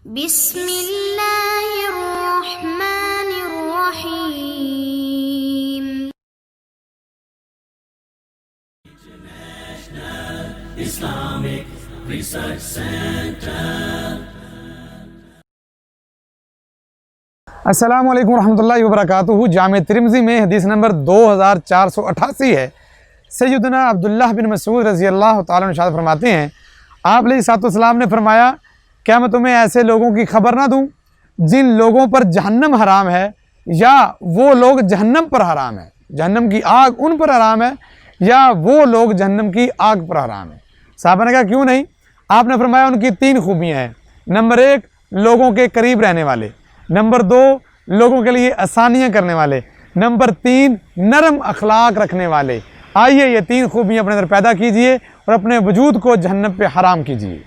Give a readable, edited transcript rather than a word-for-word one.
بسم اللہ الرحمن الرحیم. Islamic Research Center. السلام علیکم ورحمۃ اللہ وبرکاتہ. جامع ترمذی میں حدیث نمبر 2488 ہے. سیدنا عبداللہ بن مسعود رضی اللہ تعالیٰ عنہ ارشاد فرماتے ہیں، آپ علیہ الصلوۃ والسلام نے فرمایا، کیا میں تمہیں ایسے لوگوں کی خبر نہ دوں جن لوگوں پر جہنم حرام ہے یا وہ لوگ جہنم پر حرام ہے، جہنم کی آگ ان پر حرام ہے یا وہ لوگ جہنم کی آگ پر حرام ہے؟ صحابہ نے کہا کیوں نہیں؟ آپ نے فرمایا ان کی 3 خوبیاں ہیں. نمبر 1 لوگوں کے قریب رہنے والے، نمبر 2 لوگوں کے لیے آسانیاں کرنے والے، نمبر 3 نرم اخلاق رکھنے والے. آئیے یہ 3 خوبیاں اپنے اندر پیدا کیجئے اور اپنے وجود کو جہنم پہ حرام کیجئے.